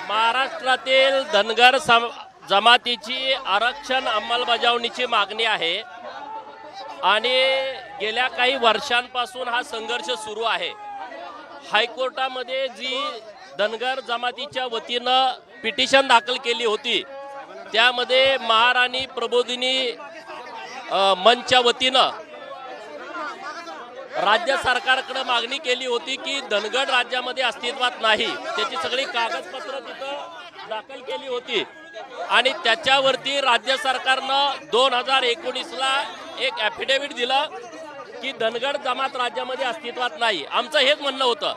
महाराष्ट्रातील धनगर जमातीची आरक्षण अंमलबजावणीची मागणी आहे आणि गेल्या काही वर्षांपासून हा संघर्ष सुरू आहे। हायकोर्टामध्ये जी धनगर जमातीच्या वतीनं पिटिशन दाखल केली होती त्यामध्ये महाराणी प्रबोधिनी मंचच्या वतीनं राज्य सरकारकडे मागणी केली होती की धनगर राज्यामध्ये अस्तित्वात नाही, त्याची सगळी कागदपत्र तिथं दाखल केली होती आणि त्याच्यावरती राज्य सरकारनं 2019 ला एक ॲफिडेव्हिट दिलं की धनगर जमात राज्यामध्ये अस्तित्वात नाही। आमचं हेच म्हणणं होतं।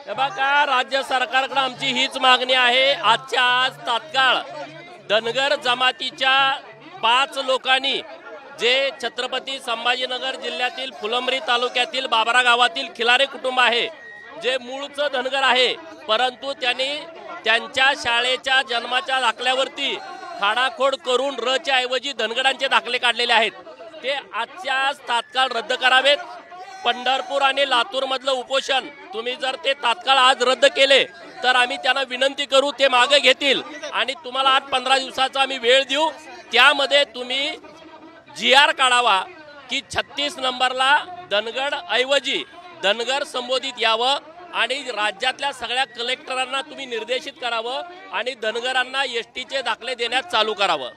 बघा, राज्य सरकारकडे आमची हीच मागणी आहे। आजच्या आज तात्काळ धनगर जमातीच्या 5 लोकांनी जे छत्रपती संभाजीनगर जिल्ह्यातील फुलंब्री तालुक्यातील बाबरा गावातील खिलारे कुटुंब आहे, जे मूळचं धनगर आहे परंतु त्यांनी त्यांच्या शाळेच्या जन्माच्या दाखल्यावरती खाडाखोड करून रच्या ऐवजी धनगरांचे दाखले काढलेले आहेत, ते आजच्या आज तात्काळ रद्द करावेत। पंढरपूर आणि लातूर मधलं उपोषण तुम्ही जर ते तात्काळ आज रद्द केले तर आम्ही त्यांना विनंती करू, ते मागे घेतील आणि तुम्हाला 8-15 दिवसाचा आम्ही वेळ देऊ। त्यामध्ये तुम्ही GR काढावा की 36 नंबरला धनगड ऐवजी धनगर संबोधित यावं आणि राज्यातल्या सगळ्या कलेक्टरांना तुम्ही निर्देशित करावं आणि धनगरांना STचे दाखले देण्यास चालू करावं।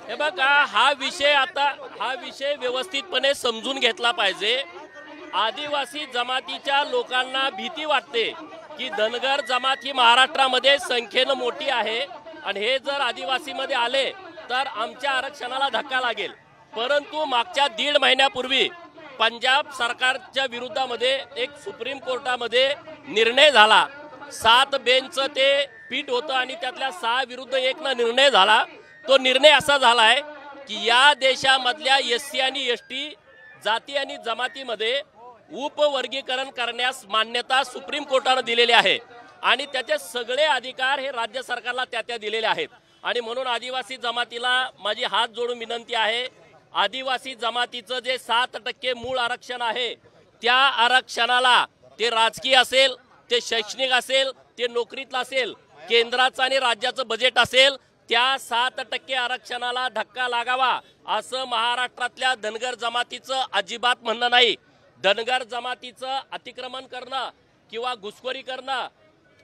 हे बघा, हा विषय व्यवस्थितपणे समजून घेतला पाहिजे। आदिवासी जमातीच्या लोकांना भीती वाटते की धनगर जमात ही महाराष्ट्रामध्ये संख्येनं मोठी आहे आणि हे जर आदिवासीमध्ये आले तर आमच्या आरक्षणाला धक्का लागेल। परंतु मागच्या 1.5 महिन्यापूर्वी पंजाब सरकारच्या विरोधामध्ये एक सुप्रीम कोर्टामध्ये निर्णय झाला। 7 बेंचचं ते पीठ होतं आणि त्यातल्या 6 विरुद्ध 1 नं निर्णय झाला। तो निर्णय असा झालाय की या देशामधल्या SC आणि ST जाती आणि जमातीमध्ये उपवर्गीकरण करण्यास मान्यता सुप्रीम कोर्टाने दिलेली आहे आणि त्याचे सगळे अधिकार हे राज्य सरकारला त्या दिलेले आहेत। आणि म्हणून आदिवासी जमातीला माझी हात जोडून विनंती आहे, आदिवासी जमातीचं जे 7% मूळ आरक्षण आहे त्या आरक्षणाला, ते राजकीय असेल, ते शैक्षणिक असेल, ते नोकरीतलं असेल, केंद्राचं आणि राज्याचं बजेट असेल, त्या 7% आरक्षणाला धक्का लागावा असं महाराष्ट्रातल्या धनगर जमातीचं अजिबात म्हणणं नाही। धनगर जमातीचं अतिक्रमण करणं किंवा घुसखोरी करणं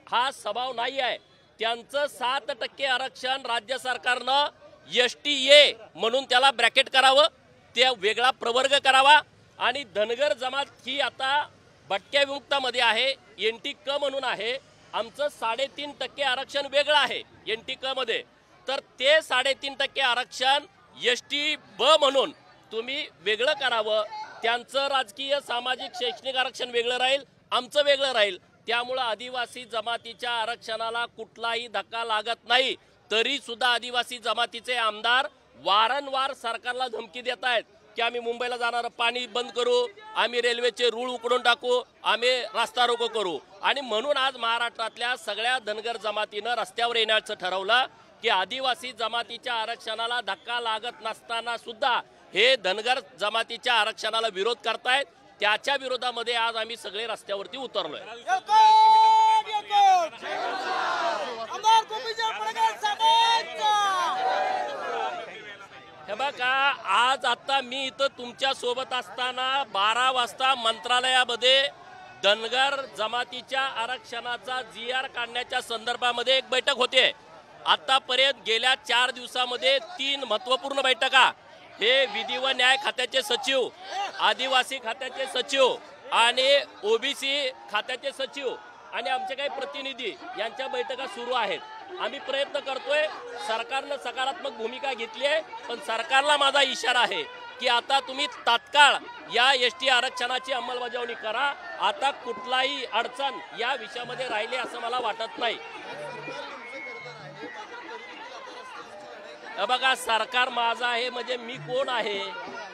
हा स्वभाव नाही आहे। त्यांचं 7% आरक्षण राज्य सरकारनं STA म्हणून त्याला ब्रॅकेट करावं, ते वेगळा प्रवर्ग करावा आणि धनगर जमात ही आता भटक्या विमुक्तामध्ये आहे, NT क म्हणून आहे। आमचं 3.5% आरक्षण वेगळं आहे NT क मध्ये, तर ते 3.5% आरक्षण ST ब म्हणून तुम्ही वेगळं करावं। त्यांचं राजकीय, सामाजिक, शैक्षणिक आरक्षण वेगळं राहील, आमचं वेगळं राहील। त्यामुळे आदिवासी जमातीच्या आरक्षणाला कुठलाही धक्का लागत नाही। तरी सुद्धा आदिवासी जमातीचे आमदार वारंवार सरकारला धमकी देत आहेत की आम्ही मुंबईला जाणारं पाणी बंद करू, आम्ही रेल्वेचे रूळ उकडून टाकू, आम्ही रस्ता रोको करू। आणि म्हणून आज महाराष्ट्रातल्या सगळ्या धनगर जमातीनं रस्त्यावर येण्याचं ठरवलं की आदिवासी जमातीच्या आरक्षणाला धक्का लागत नसताना सुद्धा हे धनगर जमातीच्या आरक्षणाला विरोध करतायत। त्याच्या विरोधामध्ये आज आम्ही सगळे रस्त्यावरती उतरलोय। हे बघा, आज आता मी इथं तुमच्या सोबत असताना 12 वाजता मंत्रालयामध्ये धनगर जमातीच्या आरक्षणाचा GR काढण्याच्या संदर्भामध्ये एक बैठक होते। आतापर्यंत गेल्या 4 दिवसामध्ये 3 महत्त्वपूर्ण बैठका, हे विधी व न्याय खात्याचे सचिव, आदिवासी खात्याचे सचिव आणि OBC खात्याचे सचिव आणि आमचे काही प्रतिनिधी यांच्या बैठका सुरू आहेत। आम्ही प्रयत्न करतोय, सरकारने सकारात्मक भूमिका घेतली आहे, पण सरकारला माझा इशारा आहे की आता तुम्ही तात्काळ या ST आरक्षणाची अंमलबजावणी करा। आता कुठलाही अडचण या विषयामध्ये राहिली असं मला वाटत नाही। बघा, सरकार माझा आहे म्हणजे मी कोण आहे?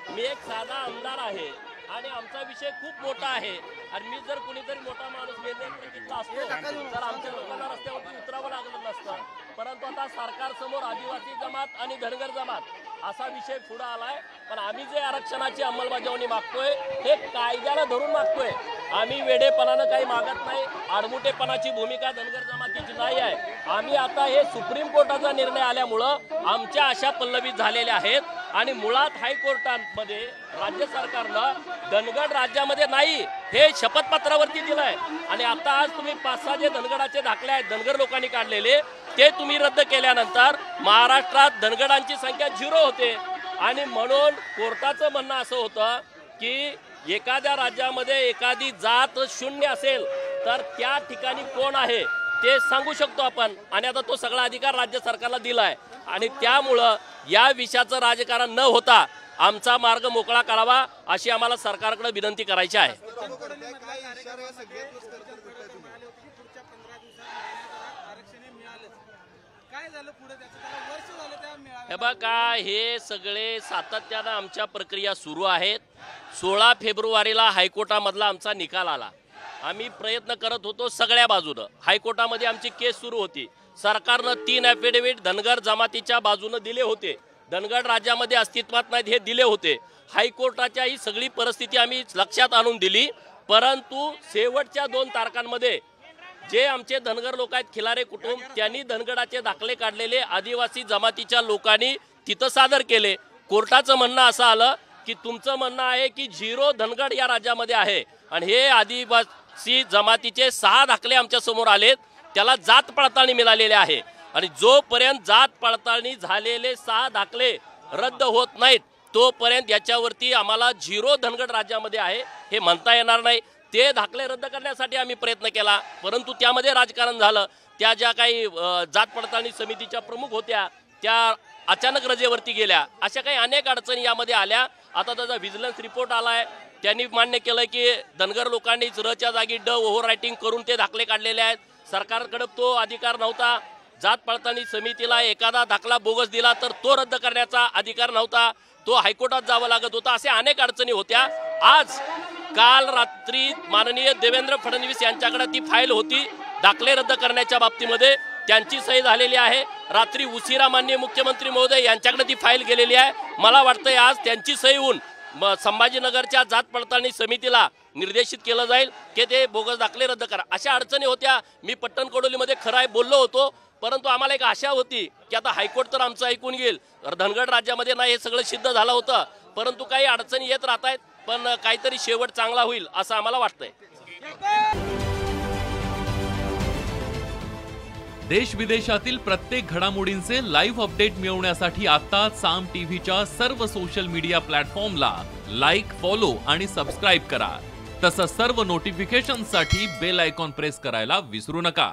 मी एक साधा आमदार आहे आणि आमचा विषय खूप मोठा आहे आणि मी जर कुणीतरी मोठा माणूस निर्णय घेतला असतो तर आमच्या लोकांना रस्त्यावरती उतरावं लागलं नसतं. परंतु आता सरकार समोर आदिवासी जमात आणि धनगर जमात असा विषय पुढे आलाय. पण आम्ही जे आरक्षणाची अंमलबजावणी मागतोय हे कायद्याला धरून मागतोय. आम्ही वेडेपणानं काही मागत नाही. आडमुठेपणाची भूमिका धनगर जमातीची नाही आहे. आम्ही आता हे सुप्रीम कोर्टाचा निर्णय आल्यामुळं आमच्या आशा पल्लवित झालेल्या आहेत. आणि मुळात हायकोर्टामध्ये राज्य सरकारनं धनगर राज्यामध्ये नाही हे शपथपत्रावरती दिलंय. आणि आता आज तुम्ही 5-6 जे धनगराचे दाखले आहेत धनगर लोकांनी काढलेले ते तुम्ही रद्द केल्यानंतर महाराष्ट्रात धनगरांची संख्या 0 होते. आणि म्हणून कोर्टाचं म्हणणं असं होतं की एखाद्या राज्यामध्ये एखादी जात 0 असेल तर त्या ठिकाणी कोण आहे ते सांगू शकतो आपण. आणि आता तो सगळा अधिकार राज्य सरकारला दिलाय. आणि त्यामुळं या विषयाचं राजकारण न होता आमचा मार्ग मोकळा करावा अशी आम्हाला सरकारकडे विनंती करायची आहे. हे बघा हे सगळे सातत्यानं आमच्या प्रक्रिया सुरू आहेत. 16 फेब्रुवारीला हायकोर्टामधला आमचा निकाल आला. आम्ही प्रयत्न करत होतो सगळ्या बाजूनं. हायकोर्टामध्ये आमची केस सुरू होती. सरकारनं 3 ॲफिडेव्हिट धनगर जमातीच्या बाजूनं दिले होते. धनगर राज्यामध्ये अस्तित्वात नाहीत हे दिले होते. हायकोर्टाच्या ही सगळी परिस्थिती आम्ही लक्षात आणून दिली. परंतु शेवटच्या 2 तारखांमध्ये जे आमचे धनगर लोक आहेत खिलारे कुटुंब त्यांनी धनगराचे दाखले काढलेले आदिवासी जमातीच्या लोकांनी तिथं सादर केले. कोर्टाचं म्हणणं असं आलं की तुमचं म्हणणं आहे की 0 धनगर या राज्यामध्ये आहे. आणि हे आदिवासी जमातीचे 6 दाखले आमच्या समोर आलेत. त्याला जात पडताळणी मिळालेली आहे. आणि जोपर्यंत जात पडताळणी झालेले 6 दाखले रद्द होत नाहीत तोपर्यंत याच्यावरती आम्हाला 0 धनगर राज्यामध्ये आहे हे म्हणता येणार नाही. ते दाखले रद्द करण्यासाठी आम्ही प्रयत्न केला. परंतु त्यामध्ये राजकारण झालं. त्या ज्या काही जात पडताळणी समितीच्या प्रमुख होत्या त्या अचानक रजेवरती गेल्या. अशा काही अनेक अडचणी यामध्ये आल्या. आता त्याचा व्हिजिलन्स रिपोर्ट आलाय. त्यांनी मान्य केलं की धनगर लोकांनी रच्या जागी ओव्हर रायटिंग करून ते दाखले काढलेले आहेत. सरकारकडे तो अधिकार नव्हता. जात पडताळणी समितीला एखादा दाखला बोगस दिला तर तो रद्द करण्याचा अधिकार नव्हता. तो हायकोर्टात जावं लागत होता. असे अनेक अडचणी होत्या. आज काल रात्री माननीय देवेंद्र फडणवीस यांच्याकडे ती फाईल होती दाखले रद्द करण्याच्या बाबतीमध्ये. त्यांची सही झालेली आहे. रात्री उशिरा माननीय मुख्यमंत्री महोदय यांच्याकडे ती फाईल गेलेली आहे. मला वाटतंय आज त्यांची सही होऊन संभाजीनगरच्या जात पडताळणी समितीला निर्देशित केलं जाईल की ते बोगस दाखले रद्द करा. अशा अडचणी होत्या. मी पट्टणकडोलीमध्ये खरं आहे बोललो होतो. परंतु आम्हाला एक आशा होती की आता हायकोर्ट तर आमचं ऐकून घेईल. धनगर राज्यामध्ये नाही हे सगळं सिद्ध झालं होतं. परंतु काही अडचणी येत राहत आहेत. पण काहीतरी शेवट चांगला होईल असं आम्हाला वाटतंय. देश विदेशातील प्रत्येक घडामोडींचे लाईव्ह अपडेट मिळवण्यासाठी आता साम टीव्हीच्या सर्व सोशल मीडिया प्लॅटफॉर्मला लाईक, फॉलो आणि सबस्क्राईब करा. तसंच सर्व नोटिफिकेशनसाठी बेल आयकॉन प्रेस करायला विसरू नका.